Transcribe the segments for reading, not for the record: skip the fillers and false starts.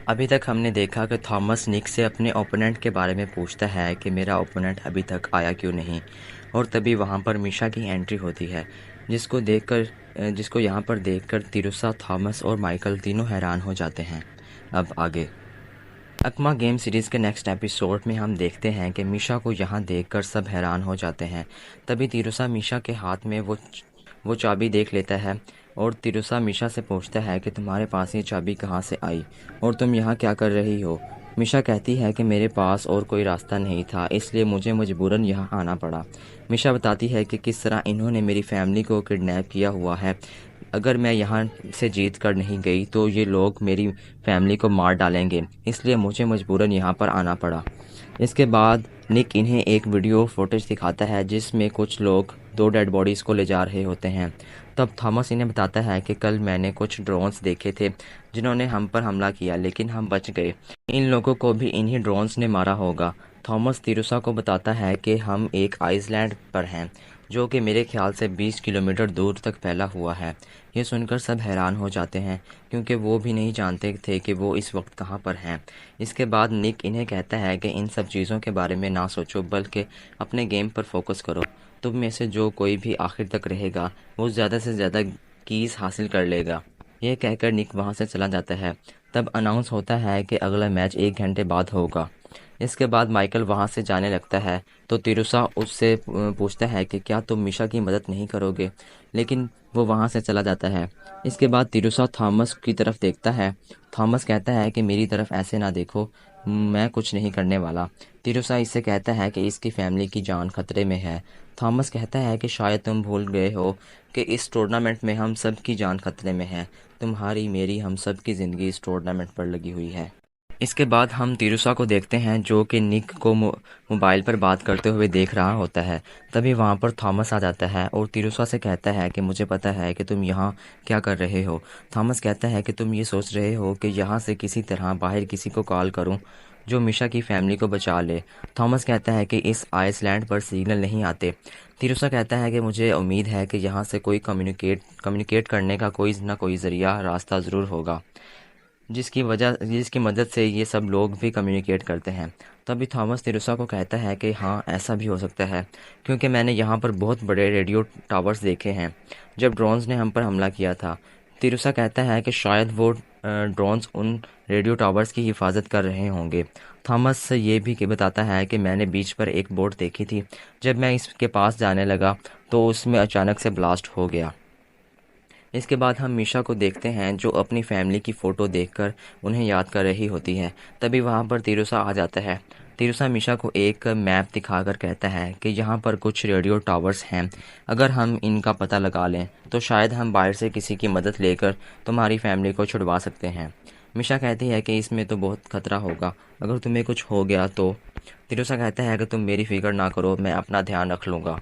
अभी तक हमने देखा कि थॉमस निक से अपने ओपोनेंट के बारे में पूछता है कि मेरा ओपोनेंट अभी तक आया क्यों नहीं। और तभी वहाँ पर मिशा की एंट्री होती है, जिसको यहाँ पर देखकर तिरुसा, थॉमस और माइकल तीनों हैरान हो जाते हैं। अब आगे अकमा गेम सीरीज़ के नेक्स्ट एपिसोड में हम देखते हैं कि मीशा को यहाँ देखकर सब हैरान हो जाते हैं। तभी तिरुसा मीशा के हाथ में वो चाबी देख लेता है और तिरुसा मीशा से पूछता है कि तुम्हारे पास ये चाबी कहाँ से आई और तुम यहाँ क्या कर रही हो। मीशा कहती है कि मेरे पास और कोई रास्ता नहीं था, इसलिए मुझे मजबूरन यहाँ आना पड़ा। मीशा बताती है कि किस तरह इन्होंने मेरी फैमिली को किडनैप किया हुआ है। अगर मैं यहाँ से जीत कर नहीं गई तो ये लोग मेरी फैमिली को मार डालेंगे, इसलिए मुझे मजबूरन यहाँ पर आना पड़ा। इसके बाद निक इन्हें एक वीडियो फुटेज दिखाता है जिसमें कुछ लोग दो डेड बॉडीज़ को ले जा रहे होते हैं। तब थॉमस इन्हें बताता है कि कल मैंने कुछ ड्रोन्स देखे थे जिन्होंने हम पर हमला किया, लेकिन हम बच गए। इन लोगों को भी इन्हीं ड्रोन्स ने मारा होगा। थॉमस तिरुसा को बताता है कि हम एक आइसलैंड पर हैं जो कि मेरे ख्याल से 20 किलोमीटर दूर तक फैला हुआ है। ये सुनकर सब हैरान हो जाते हैं क्योंकि वो भी नहीं जानते थे कि वो इस वक्त कहाँ पर हैं। इसके बाद निक इन्हें कहता है कि इन सब चीज़ों के बारे में ना सोचो, बल्कि अपने गेम पर फोकस करो। तुम में से जो कोई भी आखिर तक रहेगा वो ज़्यादा से ज़्यादा कीज़ हासिल कर लेगा। यह कहकर निक वहाँ से चला जाता है। तब अनाउंस होता है कि अगला मैच 1 घंटे बाद होगा। इसके बाद माइकल वहाँ से जाने लगता है तो तिरुसा उससे पूछता है कि क्या तुम मीशा की मदद नहीं करोगे, लेकिन वो वहाँ से चला जाता है। इसके बाद तिरुसा थॉमस की तरफ देखता है। थॉमस कहता है कि मेरी तरफ ऐसे ना देखो, मैं कुछ नहीं करने वाला। तिरुसा इससे कहता है कि इसकी फैमिली की जान खतरे में है। थॉमस कहता है कि शायद तुम भूल गए हो कि इस टूर्नामेंट में हम सब की जान खतरे में है। तुम्हारी, मेरी, हम सब की ज़िंदगी इस टूर्नामेंट पर लगी हुई है। इसके बाद हम तिरुसा को देखते हैं जो कि निक को मोबाइल पर बात करते हुए देख रहा होता है। तभी वहाँ पर थॉमस आ जाता है और तिरुसा से कहता है कि मुझे पता है कि तुम यहाँ क्या कर रहे हो। थॉमस कहता है कि तुम ये सोच रहे हो कि यहाँ से किसी तरह बाहर किसी को कॉल करूँ जो मिशा की फैमिली को बचा ले। थॉमस कहता है कि इस आइसलैंड पर सिग्नल नहीं आते। तिरुसा कहता है कि मुझे उम्मीद है कि यहाँ से कोई कम्युनिकेट करने का कोई ना कोई ज़रिया रास्ता ज़रूर होगा जिसकी मदद से ये सब लोग भी कम्युनिकेट करते हैं। तभी थॉमस तिरुसा को कहता है कि हाँ, ऐसा भी हो सकता है क्योंकि मैंने यहाँ पर बहुत बड़े रेडियो टावर्स देखे हैं जब ड्रोन्स ने हम पर हमला किया था। तिरुसा कहता है कि शायद वो ड्रोन्स उन रेडियो टावर्स की हिफाजत कर रहे होंगे। थॉमस ये भी बताता है कि मैंने बीच पर एक बोट देखी थी। जब मैं इसके पास जाने लगा तो उसमें अचानक से ब्लास्ट हो गया। इसके बाद हम मीशा को देखते हैं जो अपनी फैमिली की फ़ोटो देखकर उन्हें याद कर रही होती है। तभी वहाँ पर तिरुसा आ जाता है। तिरुसा मीशा को एक मैप दिखाकर कहता है कि यहाँ पर कुछ रेडियो टावर्स हैं। अगर हम इनका पता लगा लें तो शायद हम बाहर से किसी की मदद लेकर तुम्हारी फैमिली को छुड़वा सकते हैं। मीशा कहती है कि इसमें तो बहुत खतरा होगा, अगर तुम्हें कुछ हो गया तो। तिरुसा कहता है कि तुम मेरी फिक्र ना करो, मैं अपना ध्यान रख लूँगा।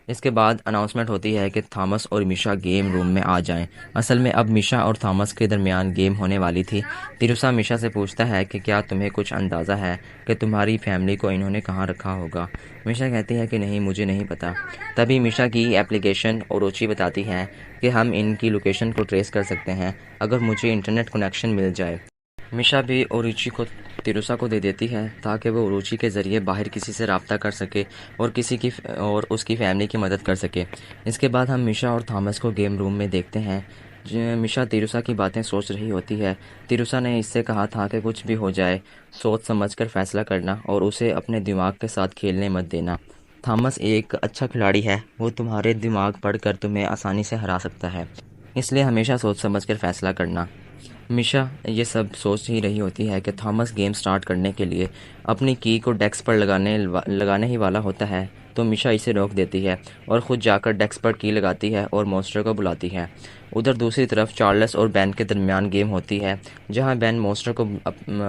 इसके बाद अनाउंसमेंट होती है कि थॉमस और मिशा गेम रूम में आ जाएं। असल में अब मिशा और थॉमस के दरमियान गेम होने वाली थी। तिरुसा मिशा से पूछता है कि क्या तुम्हें कुछ अंदाज़ा है कि तुम्हारी फैमिली को इन्होंने कहाँ रखा होगा। मिशा कहती है कि नहीं, मुझे नहीं पता। तभी मिशा की एप्लीकेशन ओरोची बताती है कि हम इनकी लोकेशन को ट्रेस कर सकते हैं अगर मुझे इंटरनेट कनेक्शन मिल जाए। मिशा भी ओरुचि को तिरुसा को दे देती है ताकि वो ओरुचि के ज़रिए बाहर किसी से रब्ता कर सके और उसकी फैमिली की मदद कर सके। इसके बाद हम मिशा और थॉमस को गेम रूम में देखते हैं। मिशा तिरुसा की बातें सोच रही होती है। तिरुसा ने इससे कहा था कि कुछ भी हो जाए सोच समझकर फ़ैसला करना और उसे अपने दिमाग के साथ खेलने मत देना। थॉमस एक अच्छा खिलाड़ी है, वो तुम्हारे दिमाग पढ़कर तुम्हें आसानी से हरा सकता है, इसलिए हमेशा सोच समझकर फ़ैसला करना। मिशा ये सब सोच ही रही होती है कि थॉमस गेम स्टार्ट करने के लिए अपनी की को डेस्क पर लगाने ही वाला होता है, तो मिशा इसे रोक देती है और ख़ुद जाकर डेस्क पर की लगाती है और मॉन्स्टर को बुलाती है। उधर दूसरी तरफ चार्ल्स और बेन के दरमियान गेम होती है जहां बेन मॉन्स्टर को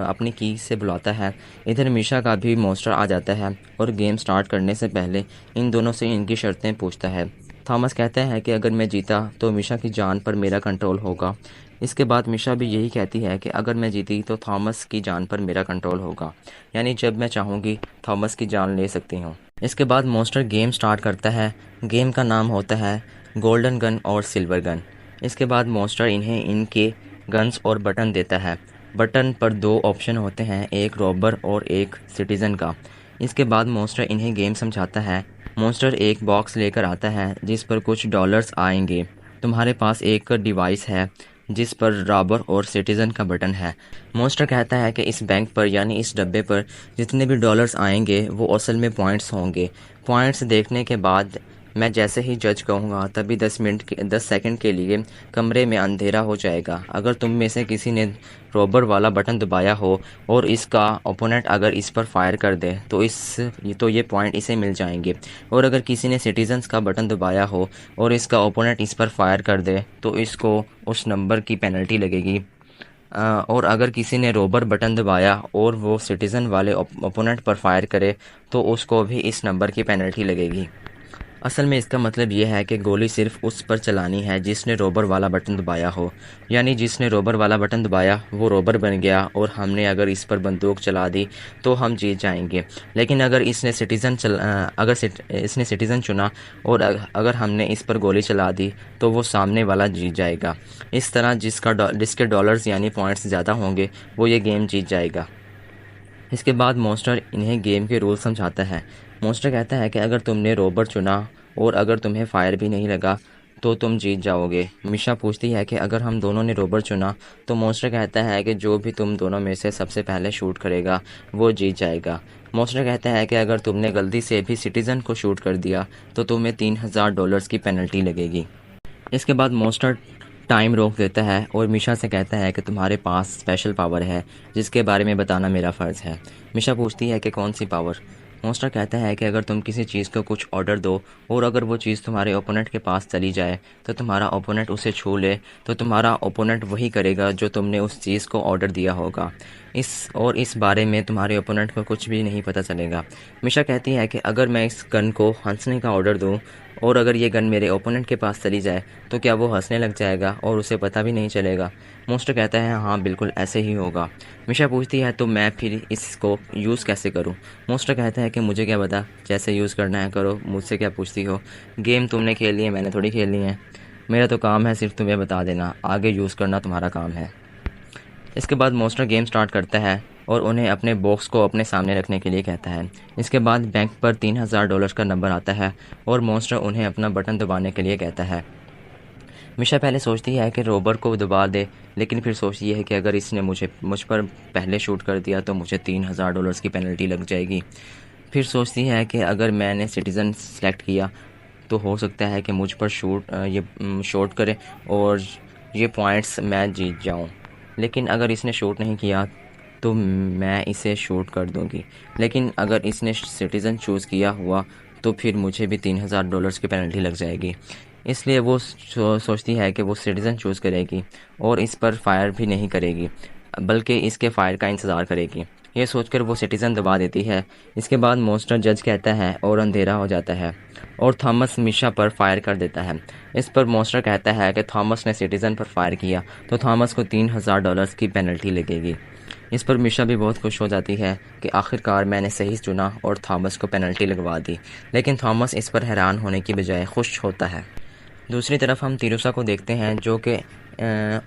अपनी की से बुलाता है। इधर मिशा का भी मॉन्स्टर आ जाता है और गेम स्टार्ट करने से पहले इन दोनों से इनकी शर्तें पूछता है। थॉमस कहता है कि अगर मैं जीता तो मिशा की जान पर मेरा कंट्रोल होगा। इसके बाद मिशा भी यही कहती है कि अगर मैं जीती तो थॉमस की जान पर मेरा कंट्रोल होगा, यानी जब मैं चाहूँगी थॉमस की जान ले सकती हूँ। इसके बाद मॉन्स्टर गेम स्टार्ट करता है। गेम का नाम होता है गोल्डन गन और सिल्वर गन। इसके बाद मॉन्स्टर इन्हें इनके गन्स और बटन देता है। बटन पर दो ऑप्शन होते हैं, एक रॉबर और एक सिटीज़न का। इसके बाद मॉन्स्टर इन्हें गेम समझाता है। मॉन्स्टर एक बॉक्स लेकर आता है जिस पर कुछ डॉलर्स आएंगे। तुम्हारे पास एक डिवाइस है जिस पर रॉबर और सिटीज़न का बटन है। मॉन्स्टर कहता है कि इस बैंक पर यानी इस डब्बे पर जितने भी डॉलर्स आएंगे वो असल में पॉइंट्स होंगे। पॉइंट्स देखने के बाद मैं जैसे ही जज कहूँगा तभी 10 सेकंड के लिए कमरे में अंधेरा हो जाएगा। अगर तुम में से किसी ने रॉबर वाला बटन दबाया हो और इसका ओपोनेंट अगर इस पर फायर कर दे तो ये पॉइंट इसे मिल जाएंगे। और अगर किसी ने सिटीजन्स का बटन दबाया हो और इसका ओपोनेंट इस पर फायर कर दे तो इसको उस नंबर की पेनल्टी लगेगी। और अगर किसी ने रॉबर बटन दबाया और वो सिटीज़न वाले ओपोनेंट पर फायर करे तो उसको भी इस नंबर की पेनल्टी लगेगी। असल में इसका मतलब यह है कि गोली सिर्फ उस पर चलानी है जिसने रॉबर वाला बटन दबाया हो। यानी जिसने रॉबर वाला बटन दबाया वो रॉबर बन गया और हमने अगर इस पर बंदूक चला दी तो हम जीत जाएंगे। लेकिन अगर इसने सिटीज़न चुना और अगर हमने इस पर गोली चला दी तो वो सामने वाला जीत जाएगा। इस तरह जिसके डॉलर्स यानी पॉइंट्स ज़्यादा होंगे वो ये गेम जीत जाएगा। इसके बाद मॉन्स्टर इन्हें गेम के रूल समझाता है। मॉन्स्टर कहता है कि अगर तुमने रॉबर चुना और अगर तुम्हें फायर भी नहीं लगा तो तुम जीत जाओगे। मिशा पूछती है कि अगर हम दोनों ने रॉबर चुना तो मॉन्स्टर कहता है कि जो भी तुम दोनों में से सबसे पहले शूट करेगा वो जीत जाएगा। मॉन्स्टर कहता है कि अगर तुमने गलती से भी सिटीज़न को शूट कर दिया तो तुम्हें $3000 की पेनल्टी लगेगी। इसके बाद मॉन्स्टर टाइम रोक देता है और मिशा से कहता है कि तुम्हारे पास स्पेशल पावर है जिसके बारे में बताना मेरा फ़र्ज़ है। मिशा पूछती है कि कौन सी पावर। मॉन्स्टर कहता है कि अगर तुम किसी चीज़ को कुछ ऑर्डर दो और अगर वो चीज़ तुम्हारे ओपोनेंट के पास चली जाए तो तुम्हारा ओपोनेंट उसे छू ले तो तुम्हारा ओपोनेंट वही करेगा जो तुमने उस चीज़ को ऑर्डर दिया होगा। इस बारे में तुम्हारे ओपोनेंट को कुछ भी नहीं पता चलेगा। मिशा कहती है कि अगर मैं इस गन को हंसने का ऑर्डर दूँ और अगर ये गन मेरे ओपोनेंट के पास चली जाए तो क्या वो हंसने लग जाएगा और उसे पता भी नहीं चलेगा। मॉन्स्टर कहता है हाँ बिल्कुल ऐसे ही होगा। मिशा पूछती है तो मैं फिर इसको यूज़ कैसे करूँ। मॉन्स्टर कहता है कि मुझे क्या पता, जैसे यूज़ करना है करो, मुझसे क्या पूछती हो। गेम तुमने खेली है, मैंने थोड़ी खेलनी है। मेरा तो काम है सिर्फ तुम्हें बता देना, आगे यूज़ करना तुम्हारा काम है। इसके बाद मॉन्स्टर गेम स्टार्ट करता है और उन्हें अपने बॉक्स को अपने सामने रखने के लिए कहता है। इसके बाद बैंक पर $3000 का नंबर आता है और मॉन्स्टर उन्हें अपना बटन दबाने के लिए कहता है। मिशा पहले सोचती है कि रॉबर को दबा दे, लेकिन फिर सोचती है कि अगर इसने मुझ पर पहले शूट कर दिया तो मुझे $3000 की पेनल्टी लग जाएगी। फिर सोचती है कि अगर मैंने सिटीज़न सेलेक्ट किया तो हो सकता है कि मुझ पर शूट करे और ये पॉइंट्स मैं जीत जाऊं। लेकिन अगर इसने शूट नहीं किया तो मैं इसे शूट कर दूंगी। लेकिन अगर इसने सिटीज़न चूज़ किया हुआ तो फिर मुझे भी $3000 की पेनल्टी लग जाएगी। इसलिए वो सोचती है कि वो सिटीज़न चूज़ करेगी और इस पर फायर भी नहीं करेगी बल्कि इसके फायर का इंतज़ार करेगी। ये सोचकर वो सिटीज़न दबा देती है। इसके बाद मॉन्स्टर जज कहता है और अंधेरा हो जाता है और थॉमस मिशा पर फायर कर देता है। इस पर मॉन्स्टर कहता है कि थॉमस ने सिटीज़न पर फायर किया तो थॉमस को $3000 की पेनल्टी लगेगी। इस पर मिशा भी बहुत खुश हो जाती है कि आखिरकार मैंने सही चुना और थॉमस को पेनल्टी लगवा दी। लेकिन थॉमस इस पर हैरान होने की बजाय खुश होता है। दूसरी तरफ हम तिरुसा को देखते हैं जो कि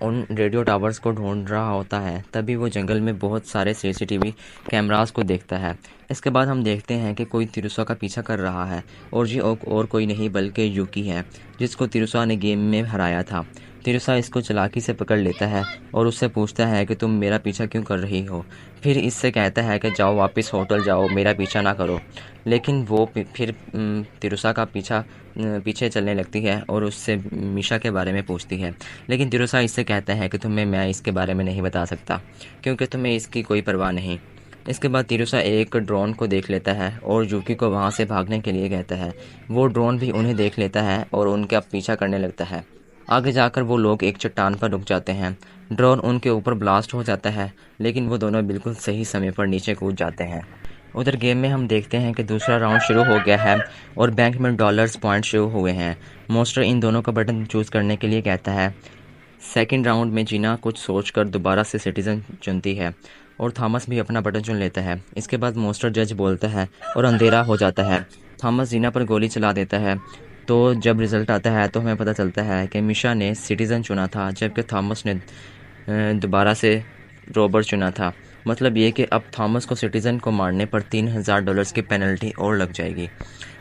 उन रेडियो टावर्स को ढूंढ रहा होता है। तभी वो जंगल में बहुत सारे सीसीटीवी कैमरास को देखता है। इसके बाद हम देखते हैं कि कोई तिरुसा का पीछा कर रहा है और ये और कोई नहीं बल्कि यूकी है जिसको तिरुसा ने गेम में हराया था। तिरुसा इसको चालाकी से पकड़ लेता है और उससे पूछता है कि तुम मेरा पीछा क्यों कर रही हो। फिर इससे कहता है कि जाओ वापस होटल जाओ, मेरा पीछा ना करो। लेकिन वो फिर तिरुसा का पीछे चलने लगती है और उससे मिशा के बारे में पूछती है। लेकिन तिरुसा इससे कहता है कि तुम्हें मैं इसके बारे में नहीं बता सकता क्योंकि तुम्हें इसकी कोई परवाह नहीं। इसके बाद तिरुसा एक ड्रोन को देख लेता है और यूकी को वहाँ से भागने के लिए कहता है। वो ड्रोन भी उन्हें देख लेता है और उनका पीछा करने लगता है। आगे जाकर वो लोग एक चट्टान पर रुक जाते हैं। ड्रोन उनके ऊपर ब्लास्ट हो जाता है लेकिन वो दोनों बिल्कुल सही समय पर नीचे कूद जाते हैं। उधर गेम में हम देखते हैं कि दूसरा राउंड शुरू हो गया है और बैंक में डॉलर्स पॉइंट शुरू हुए हैं। मॉन्स्टर इन दोनों का बटन चूज़ करने के लिए कहता है। सेकंड राउंड में जीना कुछ सोचकर दोबारा से सिटीज़न चुनती है और थॉमस भी अपना बटन चुन लेता है। इसके बाद मॉन्स्टर जज बोलता है और अंधेरा हो जाता है। थॉमस जीना पर गोली चला देता है। तो जब रिज़ल्ट आता है तो हमें पता चलता है कि मिशा ने सिटीज़न चुना था जबकि थॉमस ने दोबारा से रॉबर चुना था। मतलब ये कि अब थॉमस को सिटीज़न को मारने पर $3000 की पेनल्टी और लग जाएगी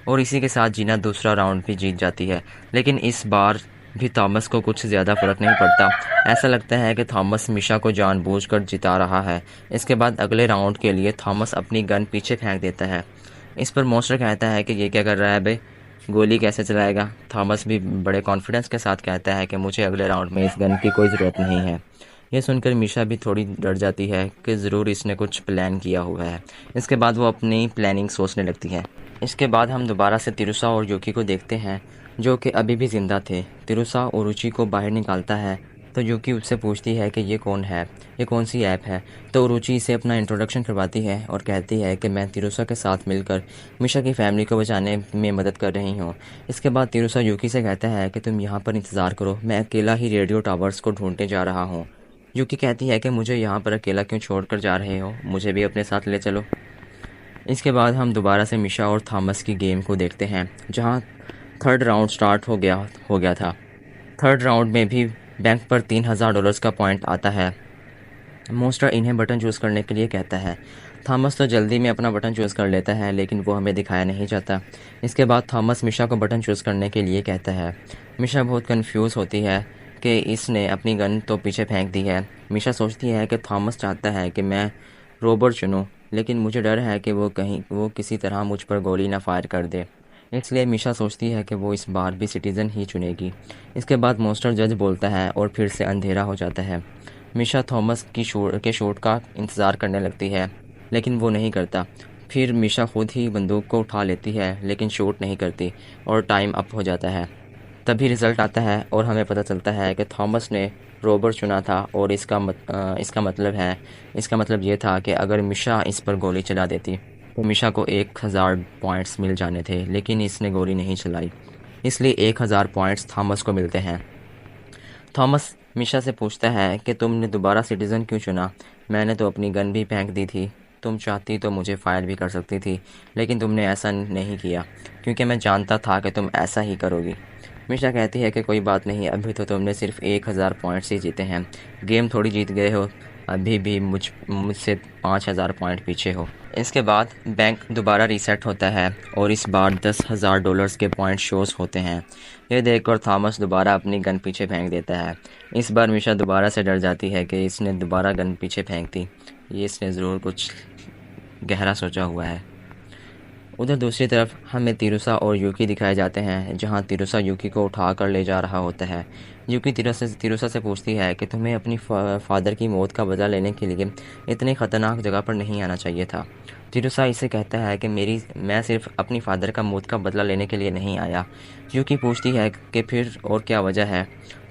और इसी के साथ जीना दूसरा राउंड भी जीत जाती है। लेकिन इस बार भी थॉमस को कुछ ज़्यादा फ़र्क नहीं पड़ता। ऐसा लगता है कि थॉमस मिशा को जानबूझकर जिता रहा है। इसके बाद अगले राउंड के लिए थॉमस अपनी गन पीछे फेंक देता है। इस पर मॉन्स्टर कहता है कि ये क्या कर रहा है बे, गोली कैसे चलाएगा। थॉमस भी बड़े कॉन्फिडेंस के साथ कहता है कि मुझे अगले राउंड में इस गन की कोई ज़रूरत नहीं है। यह सुनकर मिशा भी थोड़ी डर जाती है कि ज़रूर इसने कुछ प्लान किया हुआ है। इसके बाद वो अपनी प्लानिंग सोचने लगती है। इसके बाद हम दोबारा से तिरुसा और यूकी को देखते हैं, जो कि अभी भी ज़िंदा थे। तिरुसा ओरुचि को बाहर निकालता है तो यूकी उससे पूछती है कि ये कौन है, ये कौन सी ऐप है। तो ओरुचि इसे अपना इंट्रोडक्शन करवाती है और कहती है कि मैं तिरुसा के साथ मिलकर मिशा की फैमिली को बचाने में मदद कर रही हूँ। इसके बाद तिरुसा यूकी से कहता है कि तुम यहाँ पर इंतज़ार करो, मैं अकेला ही रेडियो टावर्स को ढूंढने जा रहा हूँ। यूकी कहती है कि मुझे यहाँ पर अकेला क्यों छोड़कर जा रहे हो, मुझे भी अपने साथ ले चलो। इसके बाद हम दोबारा से मिशा और थॉमस की गेम को देखते हैं, जहाँ थर्ड राउंड स्टार्ट हो गया था। थर्ड राउंड में भी बैंक पर $3000 का पॉइंट आता है। मॉन्स्टर इन्हें बटन चूज़ करने के लिए कहता है। थॉमस तो जल्दी में अपना बटन चूज़ कर लेता है, लेकिन वो हमें दिखाया नहीं जाता। इसके बाद थॉमस मिशा को बटन चूज़ करने के लिए कहता है। मिशा बहुत कंफ्यूज होती है कि इसने अपनी गन तो पीछे फेंक दी है। मिशा सोचती है कि थॉमस चाहता है कि मैं रोबर चुनूं, लेकिन मुझे डर है कि वो किसी तरह मुझ पर गोली ना फायर कर दे। इसलिए मिशा सोचती है कि वो इस बार भी सिटीज़न ही चुनेगी। इसके बाद मॉन्स्टर जज बोलता है और फिर से अंधेरा हो जाता है। मिशा थॉमस की शॉट का इंतज़ार करने लगती है, लेकिन वो नहीं करता। फिर मिशा खुद ही बंदूक को उठा लेती है, लेकिन शॉट नहीं करती और टाइम अप हो जाता है। तभी रिज़ल्ट आता है और हमें पता चलता है कि थॉमस ने रॉबर चुना था और इसका मतलब ये था कि अगर मिशा इस पर गोली चला देती तो मिशा को 1000 पॉइंट्स मिल जाने थे, लेकिन इसने गोली नहीं चलाई, इसलिए 1000 पॉइंट्स थॉमस को मिलते हैं। थॉमस मिशा से पूछता है कि तुमने दोबारा सिटीज़न क्यों चुना, मैंने तो अपनी गन भी फेंक दी थी, तुम चाहती तो मुझे फायर भी कर सकती थी, लेकिन तुमने ऐसा नहीं किया क्योंकि मैं जानता था कि तुम ऐसा ही करोगी। मिशा कहती है कि कोई बात नहीं, अभी तो तुमने सिर्फ 1000 पॉइंट्स ही जीते हैं, गेम थोड़ी जीत गए हो, अभी भी मुझसे 5000 पॉइंट पीछे हो। इसके बाद बैंक दोबारा रीसेट होता है और इस बार $10,000 के पॉइंट शोज होते हैं। यह देखकर थॉमस दोबारा अपनी गन पीछे फेंक देता है। इस बार मिशा दोबारा से डर जाती है कि इसने दोबारा गन पीछे फेंक दी, ये इसने ज़रूर कुछ गहरा सोचा हुआ है। उधर दूसरी तरफ हमें तिरुसा और यूकी दिखाए जाते हैं, जहां तिरुसा यूकी को उठा कर ले जा रहा होता है। यूकी तिरुसा से पूछती है कि तुम्हें अपनी फादर की मौत का बदला लेने के लिए इतनी ख़तरनाक जगह पर नहीं आना चाहिए था। तिरुसा इसे कहता है कि मैं सिर्फ अपनी फादर का मौत का बदला लेने के लिए नहीं आया। यूकी पूछती है कि फिर और क्या वजह है।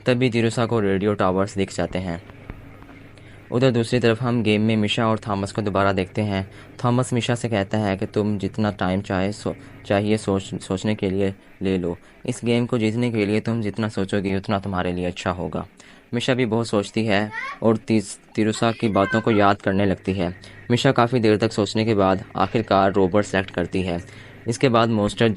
तभी तिरुसा को रेडियो टावर्स दिख जाते हैं। उधर दूसरी तरफ हम गेम में मिशा और थॉमस को दोबारा देखते हैं। थॉमस मिशा से कहता है कि तुम जितना टाइम चाहिए सोचने के लिए ले लो, इस गेम को जीतने के लिए तुम जितना सोचोगे उतना तुम्हारे लिए अच्छा होगा। मिशा भी बहुत सोचती है और तिरुसा की बातों को याद करने लगती है। मिशा काफ़ी देर तक सोचने के बाद आखिरकार रोबर सेलेक्ट करती है। इसके बाद मॉन्स्टर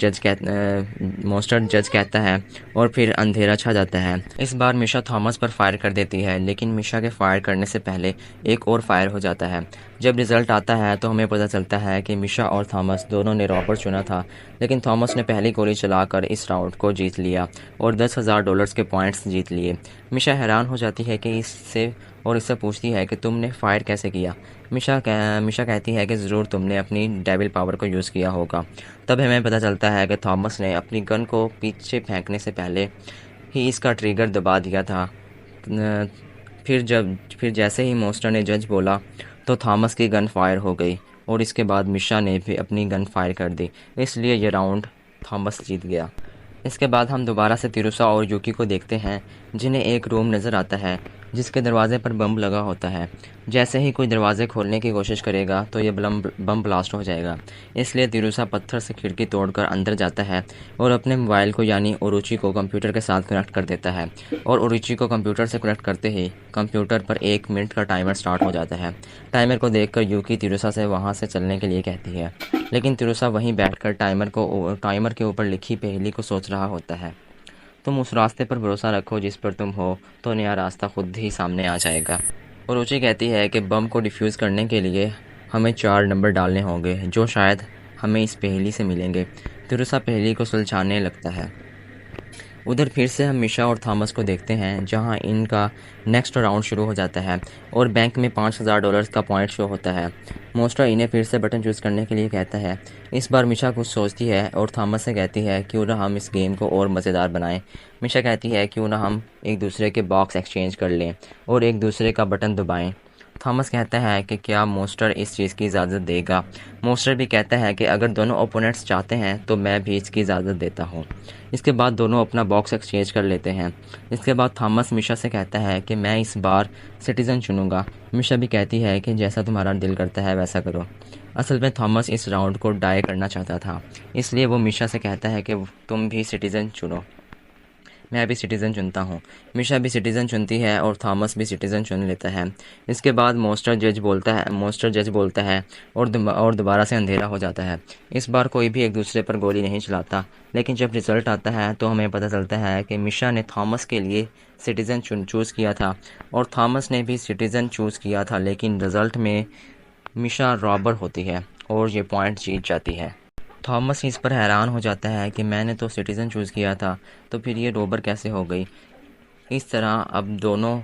जज कहता है और फिर अंधेरा छा जाता है। इस बार मिशा थॉमस पर फायर कर देती है, लेकिन मिशा के फायर करने से पहले एक और फायर हो जाता है। जब रिज़ल्ट आता है तो हमें पता चलता है कि मिशा और थॉमस दोनों ने रॉबर चुना था, लेकिन थॉमस ने पहली गोली चलाकर इस राउंड को जीत लिया और $10,000 के पॉइंट्स जीत लिए। मिशा हैरान हो जाती है कि इससे पूछती है कि तुमने फायर कैसे किया। मिशा कहती है कि ज़रूर तुमने अपनी डेविल पावर को यूज़ किया होगा। तब हमें पता चलता है कि थॉमस ने अपनी गन को पीछे फेंकने से पहले ही इसका ट्रिगर दबा दिया था। फिर जैसे ही मॉन्स्टर ने जज बोला तो थॉमस की गन फायर हो गई और इसके बाद मिशा ने भी अपनी गन फायर कर दी, इसलिए ये राउंड थॉमस जीत गया। इसके बाद हम दोबारा से तिरुसा और यूकी को देखते हैं, जिन्हें एक रूम नज़र आता है जिसके दरवाजे पर बम लगा होता है। जैसे ही कोई दरवाजे खोलने की कोशिश करेगा तो ये बम ब्लास्ट हो जाएगा, इसलिए तिरुसा पत्थर से खिड़की तोड़कर अंदर जाता है और अपने मोबाइल को यानी ओरुचि को कंप्यूटर के साथ कनेक्ट कर देता है। और ओरुचि को कंप्यूटर से कनेक्ट करते ही कंप्यूटर पर 1 मिनट का टाइमर स्टार्ट हो जाता है। टाइमर को देखकर यूकी तिरुसा से वहाँ से चलने के लिए कहती है, लेकिन तिरुसा वहीं बैठकर टाइमर के ऊपर लिखी पहेली को सोच रहा होता है। तुम उस रास्ते पर भरोसा रखो जिस पर तुम हो, तो नया रास्ता खुद ही सामने आ जाएगा। ओरोची कहती है कि बम को डिफ्यूज़ करने के लिए हमें 4 नंबर डालने होंगे जो शायद हमें इस पहेली से मिलेंगे। तिरुसा पहेली को सुलझाने लगता है। उधर फिर से हम मिशा और थॉमस को देखते हैं जहां इनका नेक्स्ट राउंड शुरू हो जाता है और बैंक में $5000 का पॉइंट शो होता है। मोस्टर इन्हें फिर से बटन चूज़ करने के लिए कहता है। इस बार मिशा कुछ सोचती है और थॉमस से कहती है क्यों ना हम इस गेम को और मज़ेदार बनाएं। मिशा कहती है क्यों ना हम एक दूसरे के बॉक्स एक्सचेंज कर लें और एक दूसरे का बटन दबाएं। थॉमस कहता है कि क्या मोस्टर इस चीज़ की इजाज़त देगा। मोस्टर भी कहता है कि अगर दोनों ओपोनेंट्स चाहते हैं तो मैं भी इसकी इजाज़त देता हूँ। इसके बाद दोनों अपना बॉक्स एक्सचेंज कर लेते हैं। इसके बाद थॉमस मिशा से कहता है कि मैं इस बार सिटीज़न चुनूंगा। मिशा भी कहती है कि जैसा तुम्हारा दिल करता है वैसा करो। असल में थॉमस इस राउंड को डाई करना चाहता था, इसलिए वो मिशा से कहता है कि तुम भी सिटीज़न चुनो। मैं भी सिटीज़न चुनता हूँ। मिशा भी सिटीज़न चुनती है और थॉमस भी सिटीज़न चुन लेता है। इसके बाद मोस्टर जज बोलता है और दोबारा से अंधेरा हो जाता है। इस बार कोई भी एक दूसरे पर गोली नहीं चलाता, लेकिन जब रिज़ल्ट आता है तो हमें पता चलता है कि मिशा ने थॉमस के लिए सिटीज़न चूज़ किया था और थॉमस ने भी सिटीज़न चूज़ किया था, लेकिन रिज़ल्ट में मिशा रॉबर होती है और ये पॉइंट जीत जाती है। थॉमस इस पर हैरान हो जाता है कि मैंने तो सिटीज़न चूज़ किया था, तो फिर ये रोबर कैसे हो गई। इस तरह अब दोनों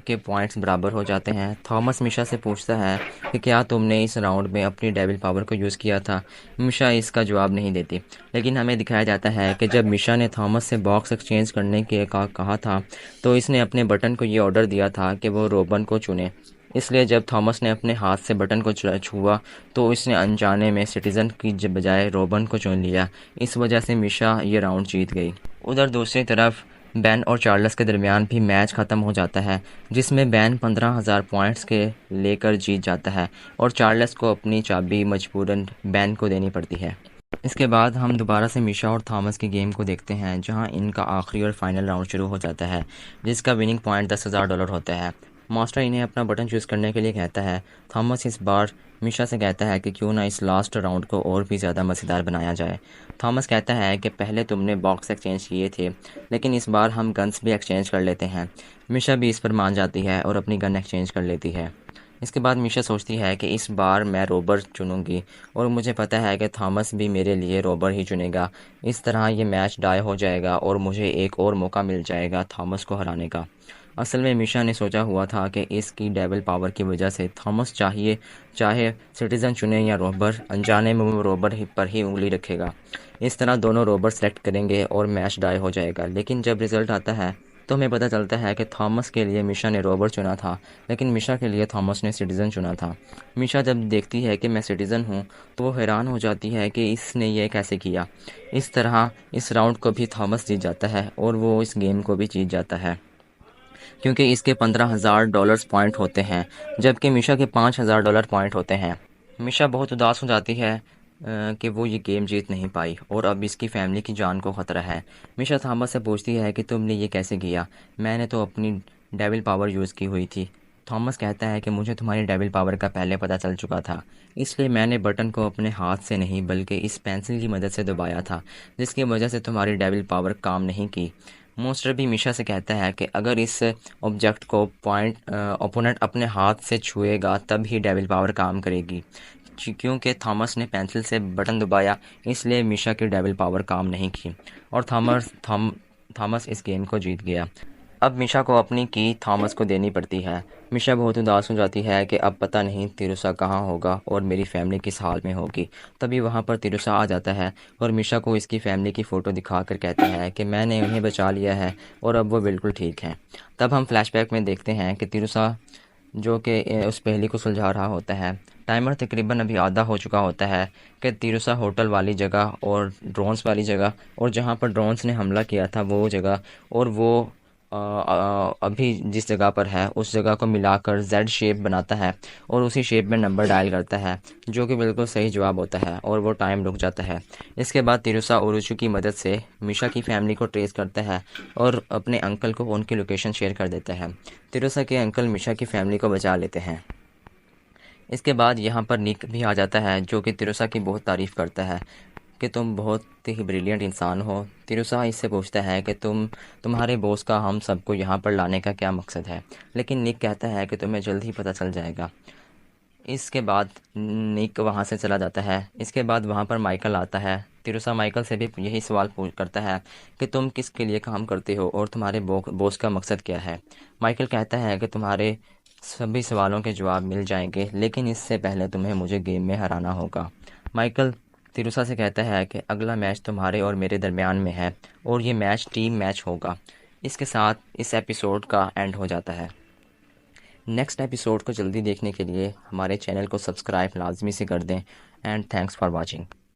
के पॉइंट्स बराबर हो जाते हैं। थॉमस मिशा से पूछता है कि क्या तुमने इस राउंड में अपनी डेविल पावर को यूज़ किया था। मिशा इसका जवाब नहीं देती, लेकिन हमें दिखाया जाता है कि जब मिशा ने थॉमस से बॉक्स एक्सचेंज करने के कहा था तो इसने अपने बटन को ये ऑर्डर दिया था कि वो रोबन को चुने। इसलिए जब थॉमस ने अपने हाथ से बटन को छुआ तो इसने अनजाने में सिटीज़न की बजाय रोबन को चुन लिया। इस वजह से मिशा ये राउंड जीत गई। उधर दूसरी तरफ बैन और चार्ल्स के दरमियान भी मैच ख़त्म हो जाता है, जिसमें बैन 15,000 पॉइंट्स के लेकर जीत जाता है और चार्ल्स को अपनी चाबी मजबूरन बैन को देनी पड़ती है। इसके बाद हम दोबारा से मिशा और थॉमस की गेम को देखते हैं जहां इनका आखिरी और फाइनल राउंड शुरू हो जाता है, जिसका विनिंग पॉइंट $10,000 होता है। मास्टर इन्हें अपना बटन चूज़ करने के लिए कहता है। थॉमस इस बार मिशा से कहता है कि क्यों ना इस लास्ट राउंड को और भी ज़्यादा मज़ेदार बनाया जाए। थॉमस कहता है कि पहले तुमने बॉक्स एक्सचेंज किए थे, लेकिन इस बार हम गन्स भी एक्सचेंज कर लेते हैं। मिशा भी इस पर मान जाती है और अपनी गन एक्सचेंज कर लेती है। इसके बाद मिशा सोचती है कि इस बार मैं रोबर चुनूंगी और मुझे पता है कि थॉमस भी मेरे लिए रोबर ही चुनेगा। इस तरह ये मैच डाई हो जाएगा और मुझे एक और मौका मिल जाएगा थॉमस को हराने का। असल में मिशा ने सोचा हुआ था कि इसकी डेविल पावर की वजह से थॉमस चाहे सिटीज़न चुने या रोबर, अनजाने में वो रोबर पर ही उंगली रखेगा। इस तरह दोनों रोबर सेलेक्ट करेंगे और मैच डाई हो जाएगा। लेकिन जब रिज़ल्ट आता है तो हमें पता चलता है कि थॉमस के लिए मिशा ने रोबर चुना था, लेकिन मिशा के लिए थॉमस ने सिटीज़न चुना था। मिशा जब देखती है कि मैं सिटीज़न हूँ तो वो हैरान हो जाती है कि इसने ये कैसे किया। इस तरह इस राउंड को भी थॉमस जीत जाता है और वो इस गेम को भी जीत जाता है, क्योंकि इसके $15,000 पॉइंट होते हैं, जबकि मिशा के $5,000 पॉइंट होते हैं। मिशा बहुत उदास हो जाती है कि वो ये गेम जीत नहीं पाई और अब इसकी फैमिली की जान को ख़तरा है। मिशा थॉमस से पूछती है कि तुमने ये कैसे किया। मैंने तो अपनी डेविल पावर यूज़ की हुई थी। थॉमस कहता है कि मुझे तुम्हारी डेविल पावर का पहले पता चल चुका था, इसलिए मैंने बटन को अपने हाथ से नहीं बल्कि इस पेंसिल की मदद से दबाया था, जिसकी वजह से तुम्हारी डेविल पावर काम नहीं की। मोस्टर भी मिशा से कहता है कि अगर इस ऑब्जेक्ट को ओपोनेंट अपने हाथ से छुएगा तब ही डेविल पावर काम करेगी। क्योंकि थॉमस ने पेंसिल से बटन दबाया, इसलिए मिशा की डेविल पावर काम नहीं की और थॉमस इस गेम को जीत गया। अब मिशा को अपनी की थॉमस को देनी पड़ती है। मिशा बहुत उदास हो जाती है कि अब पता नहीं तिरुसा कहाँ होगा और मेरी फैमिली किस हाल में होगी। तभी वहाँ पर तिरुसा आ जाता है और मिशा को इसकी फैमिली की फ़ोटो दिखाकर कहता है कि मैंने उन्हें बचा लिया है और अब वो बिल्कुल ठीक हैं। तब हम फ्लैशबैक में देखते हैं कि तिरुसा जो कि उस पहेली को सुलझा रहा होता है। टाइमर तकरीबन अभी आधा हो चुका होता है कि तिरुसा होटल वाली जगह और ड्रोन्स वाली जगह और जहाँ पर ड्रोन्स ने हमला किया था वो जगह और वो अभी जिस जगह पर है उस जगह को मिलाकर जेड शेप बनाता है और उसी शेप में नंबर डायल करता है, जो कि बिल्कुल सही जवाब होता है और वो टाइम रुक जाता है। इसके बाद तिरुसा ओरुचु की मदद से मिशा की फैमिली को ट्रेस करता है और अपने अंकल को उनकी लोकेशन शेयर कर देता है। तिरुसा के अंकल मिशा की फैमिली को बचा लेते हैं। इसके बाद यहाँ पर निक भी आ जाता है, जो कि तिरुसा की बहुत तारीफ़ करता है। कि तुम बहुत ही ब्रिलियंट इंसान हो। तिरुसा इससे पूछता है कि तुम्हारे बॉस का हम सबको यहाँ पर लाने का क्या मकसद है, लेकिन निक कहता है कि तुम्हें जल्द ही पता चल जाएगा। इसके बाद निक वहाँ से चला जाता है। इसके बाद वहाँ पर माइकल आता है। तिरुसा माइकल से भी यही सवाल पूछ करता है कि तुम किसके लिए काम करते हो और तुम्हारे बॉस का मकसद क्या है। माइकल कहता है कि तुम्हारे सभी सवालों के जवाब मिल जाएंगे, लेकिन इससे पहले तुम्हें मुझे गेम में हराना होगा। माइकल तिरुसा से कहता है कि अगला मैच तुम्हारे और मेरे दरमियान में है और ये मैच टीम मैच होगा। इसके साथ इस एपिसोड का एंड हो जाता है। नेक्स्ट एपिसोड को जल्दी देखने के लिए हमारे चैनल को सब्सक्राइब लाजमी से कर दें। And thanks for watching.